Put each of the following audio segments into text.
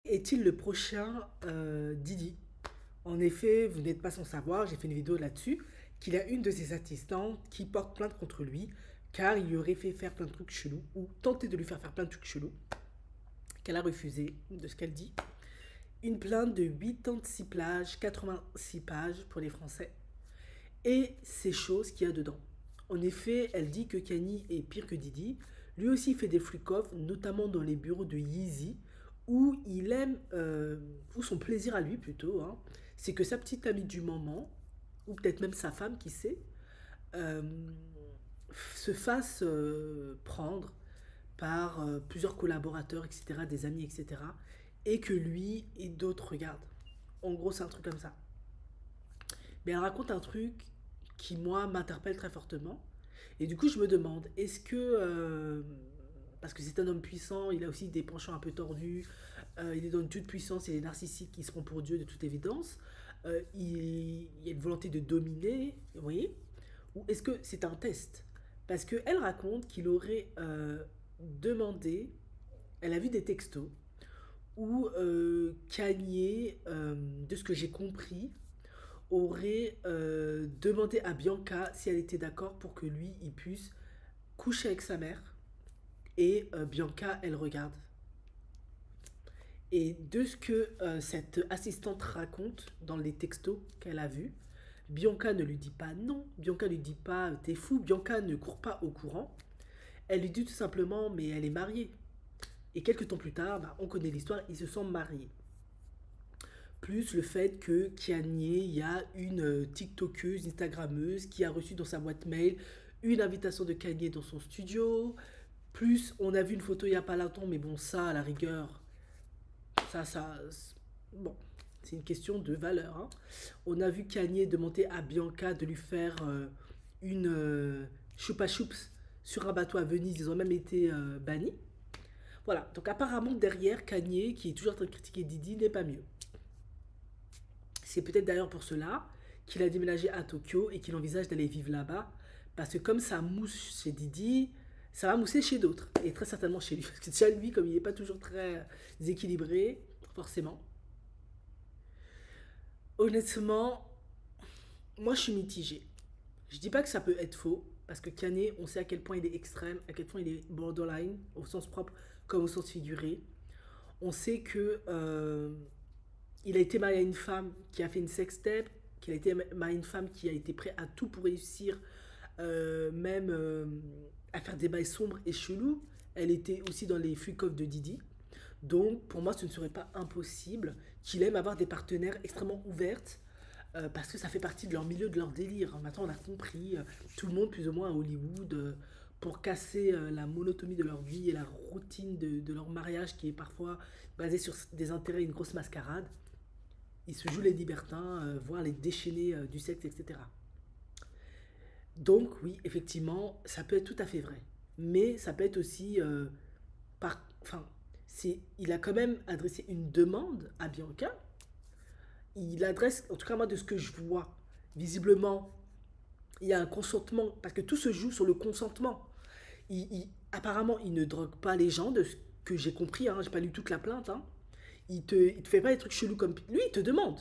est-il le prochain Didi? En effet, vous n'êtes pas sans savoir, j'ai fait une vidéo là-dessus, qu'il y a une de ses assistantes qui porte plainte contre lui, car il lui aurait fait faire plein de trucs chelous, ou tenté de lui faire faire plein de trucs chelous, qu'elle a refusé, de ce qu'elle dit. Une plainte de 86 pages, 86 pages pour les Français, et ces choses qu'il y a dedans. En effet, elle dit que Kanye est pire que Didi. Lui aussi fait des freak-off, notamment dans les bureaux de Yeezy, où il aime, ou son plaisir à lui plutôt, hein, c'est que sa petite amie du moment, ou peut-être même sa femme, qui sait, euh, se fasse prendre par plusieurs collaborateurs, etc., des amis, etc., et que lui et d'autres regardent. En gros, c'est un truc comme ça. Mais elle raconte un truc qui, moi, m'interpelle très fortement. Et du coup, je me demande, est-ce que... parce que c'est un homme puissant, il a aussi des penchants un peu tordus, il est dans une toute puissance, il est narcissique, qui se prend pour Dieu de toute évidence. Il y a une volonté de dominer, vous voyez. Ou est-ce que c'est un test? Parce qu'elle raconte qu'il aurait demandé, elle a vu des textos, où Kanye, de ce que j'ai compris, aurait demandé à Bianca si elle était d'accord pour que lui, il puisse coucher avec sa mère. Et Bianca, elle regarde. Et de ce que cette assistante raconte dans les textos qu'elle a vus, Bianca ne lui dit pas non, Bianca ne lui dit pas t'es fou, Bianca ne court pas au courant. Elle lui dit tout simplement mais elle est mariée. Et quelques temps plus tard, bah, on connaît l'histoire, ils se sont mariés. Plus le fait que Kanye, il y a une TikTokeuse, Instagrammeuse qui a reçu dans sa boîte mail une invitation de Kanye dans son studio. Plus on a vu une photo il n'y a pas longtemps, mais bon, ça, à la rigueur, ça, bon, c'est une question de valeur, hein. On a vu Kanye demander à Bianca de lui faire une choupa choups sur un bateau à Venise. Ils ont même été bannis. Voilà, donc apparemment derrière, Kanye, qui est toujours en train de critiquer Didi, n'est pas mieux. C'est peut-être d'ailleurs pour cela qu'il a déménagé à Tokyo et qu'il envisage d'aller vivre là-bas. Parce que comme ça mousse chez Didi, ça va mousser chez d'autres. Et très certainement chez lui. Parce que déjà lui, comme il n'est pas toujours très équilibré, forcément. Honnêtement, moi je suis mitigée. Je dis pas que ça peut être faux. Parce que Kanye, on sait à quel point il est extrême, à quel point il est borderline, au sens propre comme au sens figuré. On sait que il a été marié à une femme qui a fait une sextape, qu'il a été marié à une femme qui a été prêt à tout pour réussir, même à faire des bails sombres et chelous. Elle était aussi dans les freak-off de Didi. Donc, pour moi, ce ne serait pas impossible qu'il aime avoir des partenaires extrêmement ouvertes, parce que ça fait partie de leur milieu, de leur délire. Maintenant, on a compris, tout le monde, plus ou moins à Hollywood, pour casser la monotonie de leur vie et la routine de leur mariage qui est parfois basée sur des intérêts et une grosse mascarade. Ils se jouent les libertins, voire les déchaînés du sexe, etc. Donc oui, effectivement, ça peut être tout à fait vrai. Mais ça peut être aussi enfin, il a quand même adressé une demande à Bianca. Il adresse, en tout cas moi de ce que je vois, visiblement, il y a un consentement, parce que tout se joue sur le consentement. Apparemment, il ne drogue pas les gens, de ce que j'ai compris, hein, j'ai pas lu toute la plainte, hein. Il te fait pas des trucs chelous comme... Lui, il te demande.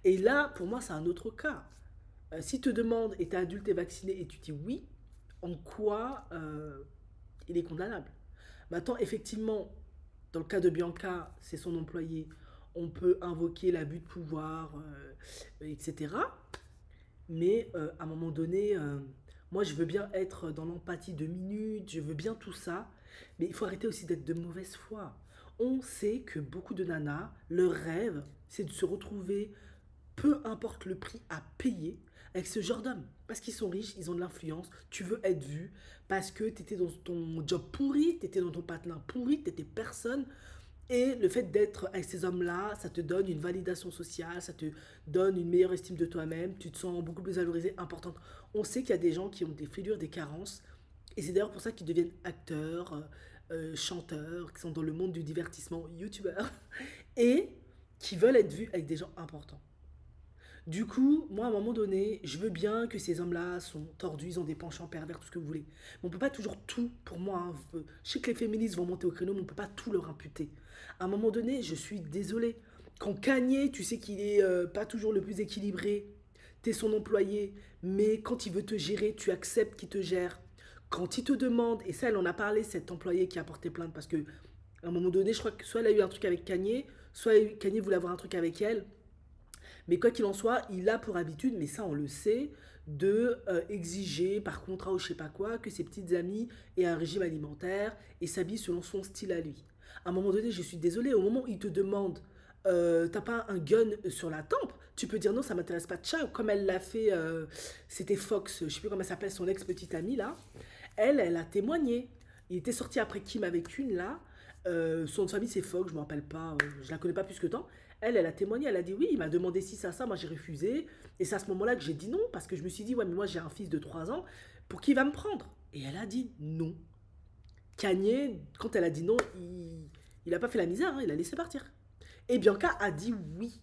Et là, pour moi, c'est un autre cas. Si te demande et t'es adulte et vacciné et tu dis oui, en quoi il est condamnable? Maintenant, effectivement, dans le cas de Bianca, c'est son employé, on peut invoquer l'abus de pouvoir, etc. Mais à un moment donné, moi je veux bien être dans l'empathie 2 minutes, je veux bien tout ça, mais il faut arrêter aussi d'être de mauvaise foi. On sait que beaucoup de nanas, leur rêve, c'est de se retrouver, peu importe le prix à payer, avec ce genre d'homme. Parce qu'ils sont riches, ils ont de l'influence, tu veux être vu, parce que tu étais dans ton job pourri, tu étais dans ton patelin pourri, tu étais personne, et le fait d'être avec ces hommes-là, ça te donne une validation sociale, ça te donne une meilleure estime de toi-même, tu te sens beaucoup plus valorisé, importante. On sait qu'il y a des gens qui ont des fêlures, des carences, et c'est d'ailleurs pour ça qu'ils deviennent acteurs, chanteurs, qui sont dans le monde du divertissement, youtubeurs, et qui veulent être vus avec des gens importants. Du coup, moi, à un moment donné, je veux bien que ces hommes-là sont tordus, ils ont des penchants pervers, tout ce que vous voulez. Mais on peut pas toujours tout, pour moi, hein. Je sais que les féministes vont monter au créneau, mais on peut pas tout leur imputer. À un moment donné, je suis désolée. Quand Kanye, tu sais qu'il est pas toujours le plus équilibré, t'es son employé, mais quand il veut te gérer, tu acceptes qu'il te gère. Quand il te demande, et ça, elle en a parlé, cet employé qui a porté plainte, parce que à un moment donné, je crois que soit elle a eu un truc avec Kanye, soit Kanye voulait avoir un truc avec elle. Mais quoi qu'il en soit, il a pour habitude, mais ça on le sait, de exiger par contrat ou je sais pas quoi que ses petites amies aient un régime alimentaire et s'habillent selon son style à lui. À un moment donné, je suis désolée, au moment où il te demande t'as pas un gun sur la tempe, tu peux dire non, ça m'intéresse pas de chat, comme elle l'a fait, c'était Fox, je sais plus comment elle s'appelle, son ex-petite amie là. Elle a témoigné. Il était sorti après Kim avec une là. Son nom de famille c'est Fogg, je me rappelle pas, je la connais pas plus que tant. Elle a témoigné, elle a dit oui, il m'a demandé si ça, moi j'ai refusé. Et c'est à ce moment-là que j'ai dit non, parce que je me suis dit, ouais, mais moi j'ai un fils de 3 ans, pour qui il va me prendre? Et elle a dit non. Kanye, quand elle a dit non, il a pas fait la misère, hein, il a laissé partir. Et Bianca a dit oui.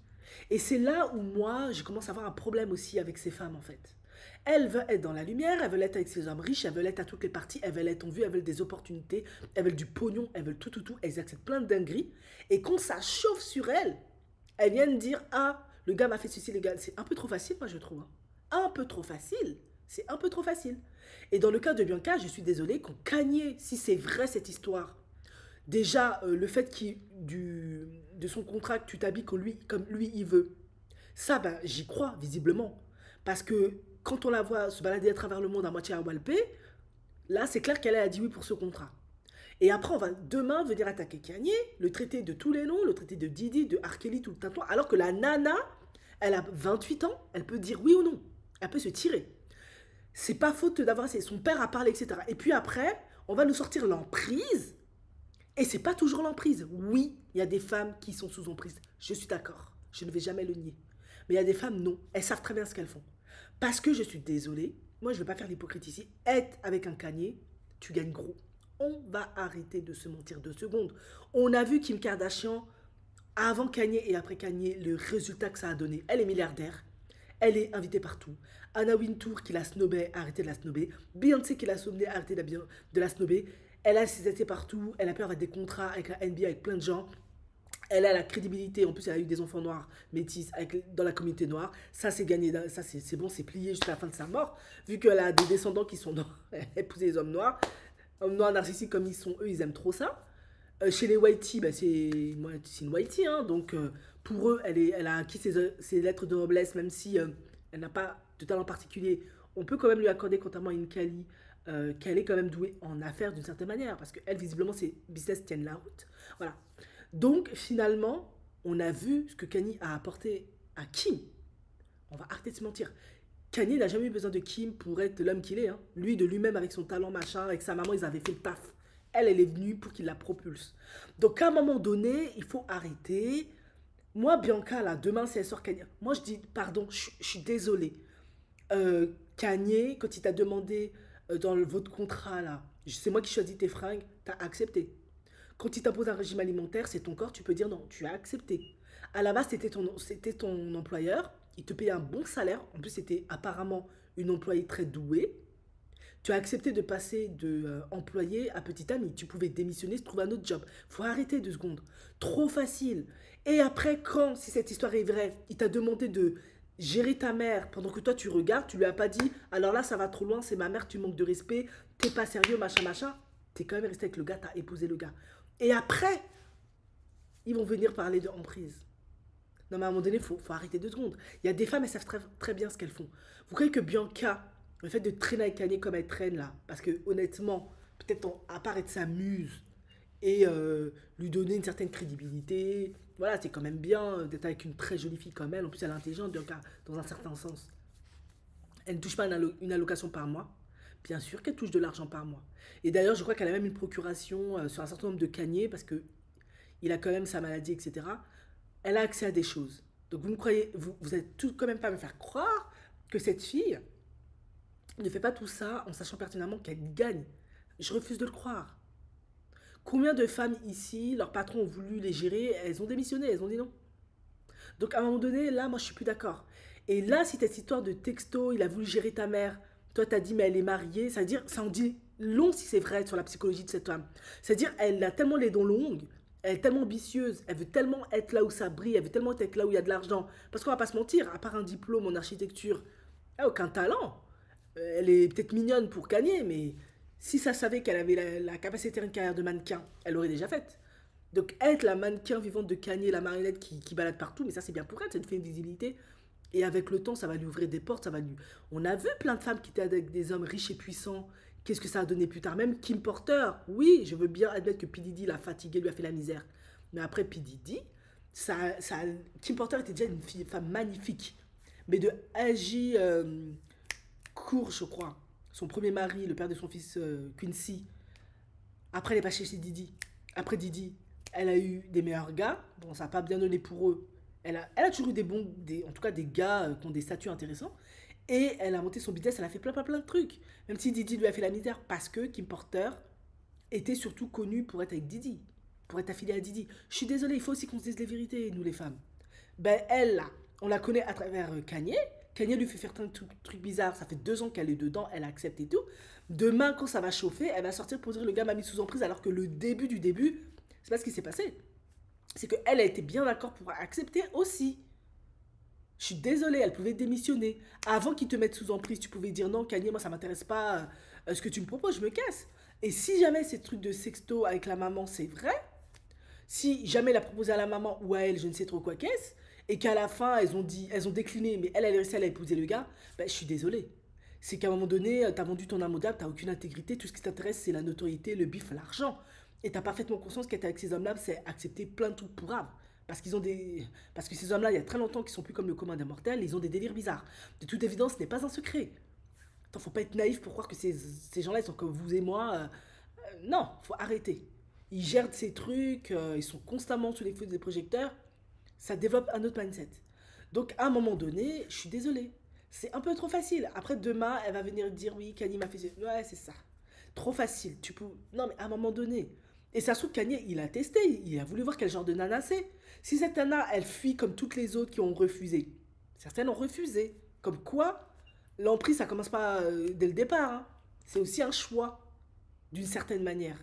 Et c'est là où moi, je commence à avoir un problème aussi avec ces femmes en fait. Elles veulent être dans la lumière, elles veulent être avec ces hommes riches, elles veulent être à toutes les parties, elles veulent être en vue, elles veulent des opportunités, elles veulent du pognon, elles veulent tout, tout, tout, elles acceptent plein de dingueries. Et quand ça chauffe sur elles viennent dire ah, le gars m'a fait ceci, les gars. C'est un peu trop facile, moi je trouve, hein. Un peu trop facile. C'est un peu trop facile. Et dans le cas de Bianca, je suis désolée, qu'on Kanye, si c'est vrai cette histoire, déjà le fait de son contrat que tu t'habilles comme lui il veut, ça, ben, j'y crois, visiblement. Parce que quand on la voit se balader à travers le monde à moitié à Walpé, là, c'est clair qu'elle a dit oui pour ce contrat. Et après, on va demain venir attaquer Kanye, le traiter de tous les noms, le traiter de Didi, de R. Kelly, tout le tintouin, alors que la nana, elle a 28 ans, elle peut dire oui ou non. Elle peut se tirer. C'est pas faute d'avoir son père a parlé, etc. Et puis après, on va nous sortir l'emprise. Et c'est pas toujours l'emprise. Oui, il y a des femmes qui sont sous emprise. Je suis d'accord. Je ne vais jamais le nier. Mais il y a des femmes, non. Elles savent très bien ce qu'elles font. Parce que je suis désolée. Moi, je ne vais pas faire l'hypocrite ici. Être avec un Kanye, tu gagnes gros. On va arrêter de se mentir 2 secondes. On a vu Kim Kardashian avant Kanye et après Kanye, le résultat que ça a donné. Elle est milliardaire. Elle est invitée partout. Anna Wintour qui la snobait, a arrêté de la snobber. Beyoncé qui l'a snobée, a arrêté de la snobber. Elle a ses été partout. Elle a pu avoir des contrats avec la NBA, avec plein de gens. Elle a la crédibilité. En plus, elle a eu des enfants noirs, métis, dans la communauté noire. Ça, c'est gagné. Ça, c'est bon, c'est plié jusqu'à la fin de sa mort. Vu qu'elle a des descendants qui sont noirs, elle a épousé des hommes noirs. Hommes noirs narcissiques comme ils sont, eux, ils aiment trop ça. Chez les Whitey, bah, c'est une Whitey, hein, donc pour eux, elle a acquis ses lettres de noblesse, même si elle n'a pas de talent particulier. On peut quand même lui accorder, contrairement à une Kali, qu'elle est quand même douée en affaires d'une certaine manière, parce qu'elle, visiblement, ses business tiennent la route. Voilà. Donc, finalement, on a vu ce que Kanye a apporté à Kim. On va arrêter de se mentir. Kanye n'a jamais eu besoin de Kim pour être l'homme qu'il est, hein. Lui, de lui-même, avec son talent, machin, avec sa maman, ils avaient fait le taf. Elle est venue pour qu'il la propulse. Donc, à un moment donné, il faut arrêter. Moi, Bianca, là, demain, si elle sort Kanye, moi, je dis, pardon, je suis désolée. Kanye, quand il t'a demandé dans votre contrat, là, c'est moi qui choisis tes fringues, t'as accepté. Quand il t'impose un régime alimentaire, c'est ton corps, tu peux dire non, tu as accepté. À la base, c'était ton employeur, il te payait un bon salaire, en plus, c'était apparemment une employée très douée. Tu as accepté de passer de employé à petit ami. Tu pouvais démissionner, se trouver un autre job. Faut arrêter 2 secondes. Trop facile. Et après, quand, si cette histoire est vraie, il t'a demandé de gérer ta mère pendant que toi tu regardes, tu lui as pas dit, alors là ça va trop loin, c'est ma mère, tu manques de respect, t'es pas sérieux, machin, machin. T'es quand même resté avec le gars, t'as épousé le gars. Et après, ils vont venir parler de emprise. Non mais à un moment donné, faut arrêter 2 secondes. Il y a des femmes, elles savent très, très bien ce qu'elles font. Vous croyez que Bianca, le fait de traîner avec Kanye comme elle traîne là, parce que honnêtement, peut-être à part être sa muse et lui donner une certaine crédibilité, voilà, c'est quand même bien d'être avec une très jolie fille comme elle. En plus, elle est intelligente, Bianca, dans un certain sens. Elle ne touche pas une allocation par mois. Bien sûr qu'elle touche de l'argent par mois. Et d'ailleurs, je crois qu'elle a même une procuration sur un certain nombre de Kanye, parce que il a quand même sa maladie, etc. Elle a accès à des choses. Donc vous me croyez, vous êtes tout quand même pas à me faire croire que cette fille ne fait pas tout ça en sachant pertinemment qu'elle gagne. Je refuse de le croire. Combien de femmes ici, leurs patrons ont voulu les gérer, elles ont démissionné, elles ont dit non. Donc à un moment donné, là, moi je suis plus d'accord. Et là, si t'as cette histoire de texto, il a voulu gérer ta mère, toi t'as dit mais elle est mariée, ça veut dire, ça en dit long si c'est vrai sur la psychologie de cette femme. C'est-à-dire, elle a tellement les dents longues, elle est tellement ambitieuse, elle veut tellement être là où ça brille, elle veut tellement être là où il y a de l'argent. Parce qu'on va pas se mentir, à part un diplôme en architecture, elle a aucun talent. Elle est peut-être mignonne pour gagner, mais si ça savait qu'elle avait la capacité de faire une carrière de mannequin, elle l'aurait déjà faite. Donc être la mannequin vivante de Kanye, la marionnette qui balade partout, mais ça c'est bien pour elle, ça lui fait une visibilité. Et avec le temps, ça va lui ouvrir des portes, ça va lui... On a vu plein de femmes qui étaient avec des hommes riches et puissants. Qu'est-ce que ça a donné plus tard? Même Kim Porter, oui, je veux bien admettre que P. Diddy l'a fatigué, lui a fait la misère. Mais après P. Diddy, Kim Porter était déjà une femme magnifique. Mais de Agi Cour, je crois, son premier mari, le père de son fils Quincy, après elle est passée chez Diddy. Après Diddy, elle a eu des meilleurs gars. Bon, ça n'a pas bien donné pour eux. Elle a toujours eu en tout cas des gars qui ont des statuts intéressants. Et elle a monté son business, elle a fait plein de trucs. Même si Didi lui a fait la misère parce que Kim Porter était surtout connue pour être avec Didi, pour être affiliée à Didi. Je suis désolée, il faut aussi qu'on se dise les vérités, nous les femmes. Ben elle, là, on la connaît à travers Kanye. Kanye lui fait faire plein de trucs bizarres, ça fait 2 ans qu'elle est dedans, elle accepte et tout. Demain, quand ça va chauffer, elle va sortir pour dire le gars m'a mis sous emprise alors que le début du début, c'est pas ce qui s'est passé. C'est qu'elle a été bien d'accord pour accepter aussi. Je suis désolée, elle pouvait démissionner. Avant qu'ils te mettent sous emprise, tu pouvais dire non, Kanye, moi ça m'intéresse pas ce que tu me proposes, je me casse. Et si jamais ces trucs de sexto avec la maman, c'est vrai, si jamais elle a proposé à la maman ou à elle, je ne sais trop quoi qu'est-ce, et qu'à la fin, elles ont décliné, mais elle est restée, elle a épousé le gars, ben, je suis désolée. C'est qu'à un moment donné, t'as vendu ton âme au diable, t'as aucune intégrité, tout ce qui t'intéresse, c'est la notoriété, le bif, l'argent. Et t'as parfaitement conscience qu'être avec ces hommes-là, c'est accepter plein de trucs pourrables. Parce que ces hommes-là, il y a très longtemps qu'ils sont plus comme le commun des mortels, ils ont des délires bizarres. De toute évidence, ce n'est pas un secret. Attends, faut pas être naïf pour croire que ces gens-là, ils sont comme vous et moi. Non, faut arrêter. Ils gèrent ces trucs, ils sont constamment sous les feux des projecteurs. Ça développe un autre mindset. Donc, à un moment donné, je suis désolée. C'est un peu trop facile. Après, demain, elle va venir dire oui, Kanye m'a fait... Ouais, c'est ça. Trop facile. Tu peux... Non, mais à un moment donné. Et ça se trouve, Kanye, il a testé. Il a voulu voir quel genre de nana c'est. Si cette nana, elle fuit comme toutes les autres qui ont refusé. Certaines ont refusé. Comme quoi, l'emprise, ça commence pas dès le départ. Hein. C'est aussi un choix, d'une certaine manière.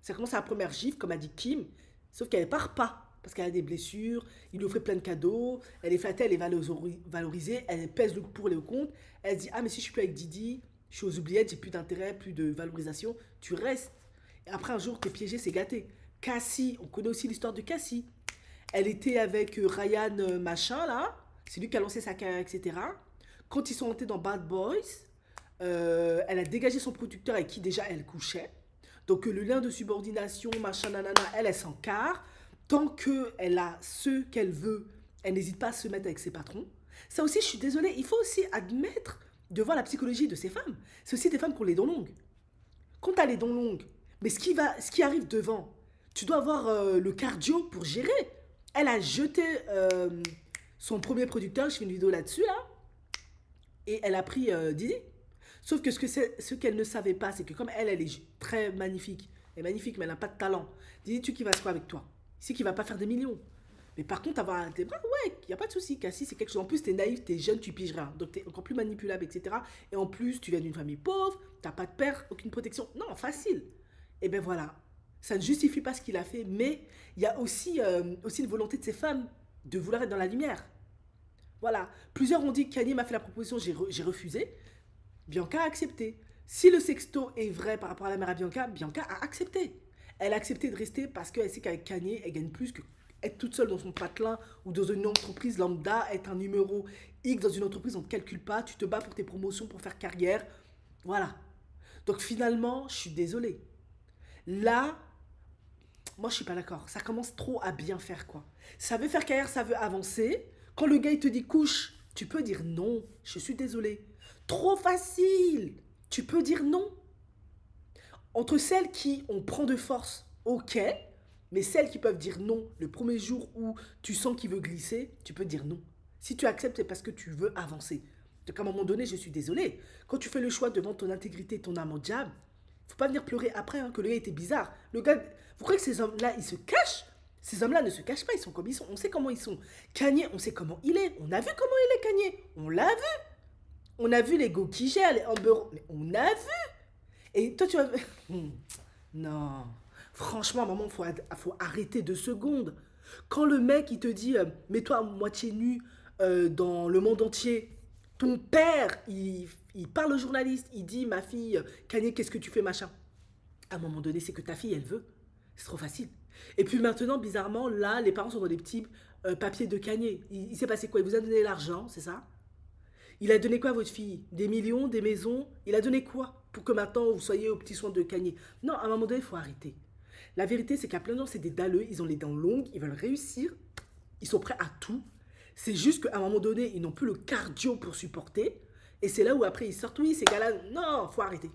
Ça commence à la première gifle, comme a dit Kim. Sauf qu'elle part pas. Parce qu'elle a des blessures, il lui offrait plein de cadeaux, elle est flattée, elle est valorisée, elle pèse le pour et le contre. Elle se dit, ah mais si je suis plus avec Didi, je suis aux oubliettes, j'ai plus d'intérêt, plus de valorisation, tu restes. Et après un jour, t'es piégé, c'est gâté. Cassie, on connaît aussi l'histoire de Cassie. Elle était avec Ryan machin là, c'est lui qui a lancé sa carrière, etc. Quand ils sont montés dans Bad Boys, elle a dégagé son producteur avec qui déjà elle couchait. Donc le lien de subordination, machin, nanana, elle s'en carre. Tant qu'elle a ce qu'elle veut, elle n'hésite pas à se mettre avec ses patrons. Ça aussi, je suis désolée, il faut aussi admettre de voir la psychologie de ces femmes. C'est aussi des femmes qui ont les dents longues. Quand tu as les dents longues, mais ce qui arrive devant, tu dois avoir le cardio pour gérer. Elle a jeté son premier producteur, je fais une vidéo là-dessus, là, et elle a pris Didi. Sauf que ce qu'elle ne savait pas, c'est que comme elle est très magnifique, elle est magnifique, mais elle n'a pas de talent. Didi, tu qui vas se quoi avec toi? C'est qu'il va pas faire des millions. Mais par contre, avoir tes bras, ouais, il n'y a pas de souci. Cassie, c'est quelque chose. En plus, tu es naïf, tu es jeune, tu piges rien. Donc, tu es encore plus manipulable, etc. Et en plus, tu viens d'une famille pauvre, tu n'as pas de père, aucune protection. Non, facile. Et ben voilà. Ça ne justifie pas ce qu'il a fait, mais il y a aussi une volonté de ces femmes de vouloir être dans la lumière. Voilà. Plusieurs ont dit que Kanye m'a fait la proposition, j'ai refusé. Bianca a accepté. Si le sexto est vrai par rapport à la mère à Bianca, Bianca a accepté. Elle a accepté de rester parce qu'elle sait qu'avec Kanye, elle gagne plus que être toute seule dans son patelin ou dans une entreprise lambda, être un numéro X dans une entreprise, on ne te calcule pas, tu te bats pour tes promotions, pour faire carrière. Voilà. Donc finalement, je suis désolée. Là, moi je suis pas d'accord. Ça commence trop à bien faire quoi. Ça veut faire carrière, ça veut avancer. Quand le gars il te dit couche, tu peux dire non. Je suis désolée. Trop facile. Tu peux dire non. Entre celles qui on prend de force, ok, mais celles qui peuvent dire non le premier jour où tu sens qu'il veut glisser, tu peux dire non. Si tu acceptes, c'est parce que tu veux avancer. Donc à un moment donné, je suis désolée. Quand tu fais le choix devant ton intégrité, ton âme au diable, faut pas venir pleurer après hein, que le gars était bizarre. Le gars, vous croyez que ces hommes-là, ils se cachent? Ces hommes-là ne se cachent pas, ils sont comme ils sont. On sait comment ils sont. Kanye, on sait comment il est. On a vu comment il est, Kanye. On l'a vu. On a vu les go qui gèrent, les Amber. Mais on a vu. Et toi, tu as vu. Non. Franchement, maman, faut arrêter 2 secondes. Quand le mec, il te dit, mets-toi à moitié nu dans le monde entier, ton père, il parle au journaliste, il dit, ma fille, Kanye, qu'est-ce que tu fais, machin. À un moment donné, c'est que ta fille, elle veut. C'est trop facile. Et puis maintenant, bizarrement, là, les parents sont dans des petits papiers de Kanye. Il s'est passé quoi? Il vous a donné l'argent, c'est ça? Il a donné quoi à votre fille? Des millions, des maisons? Il a donné quoi pour que maintenant vous soyez aux petits soins de Kanye? Non, à un moment donné, il faut arrêter. La vérité, c'est qu'il y a plein de gens, c'est des dalleux, ils ont les dents longues, ils veulent réussir, ils sont prêts à tout. C'est juste qu'à un moment donné, ils n'ont plus le cardio pour supporter. Et c'est là où après ils sortent, oui, ces gars-là, non, faut arrêter.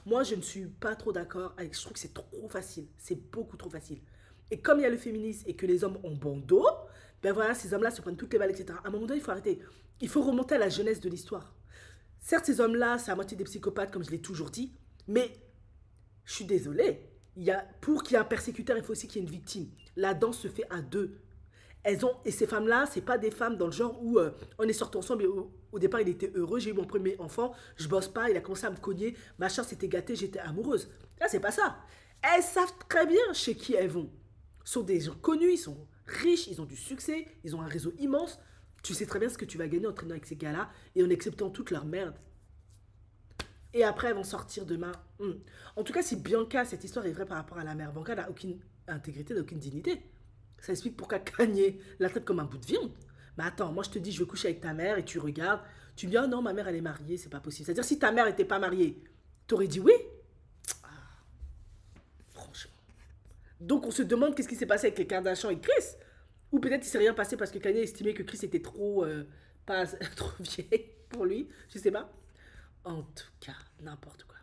Moi, je ne suis pas trop d'accord avec, je trouve que c'est trop facile, c'est beaucoup trop facile. Et comme il y a le féminisme et que les hommes ont bon dos, ben voilà, ces hommes-là se prennent toutes les balles, etc. À un moment donné, il faut arrêter. Il faut remonter à la jeunesse de l'histoire. Certes, ces hommes-là, c'est à moitié des psychopathes, comme je l'ai toujours dit, mais je suis désolée. Pour qu'il y ait un persécuteur, il faut aussi qu'il y ait une victime. La danse se fait à deux. Et ces femmes-là, c'est pas des femmes dans le genre où on est sortis ensemble et au départ il était heureux, j'ai eu mon premier enfant, je bosse pas, il a commencé à me cogner, machin s'était gâté, j'étais amoureuse. Là, c'est pas ça. Elles savent très bien chez qui elles vont. Ce sont des gens connus, ils sont riches, ils ont du succès, ils ont un réseau immense. Tu sais très bien ce que tu vas gagner en traînant avec ces gars-là et en acceptant toute leur merde. Et après, elles vont sortir demain. En tout cas, si Bianca, cette histoire est vraie par rapport à la mère, Bianca n'a aucune intégrité, n'a aucune dignité. Ça explique pourquoi Kanye la traite comme un bout de viande. Mais attends, moi je te dis, je veux coucher avec ta mère et tu regardes. Tu me dis, ah non, ma mère elle est mariée, c'est pas possible. C'est-à-dire, si ta mère était pas mariée, t'aurais dit oui? Ah, franchement. Donc on se demande qu'est-ce qui s'est passé avec les Kardashians et Chris. Ou peut-être il s'est rien passé parce que Kanye estimait que Chris était trop, pas, trop vieille pour lui. Je sais pas. En tout cas, n'importe quoi.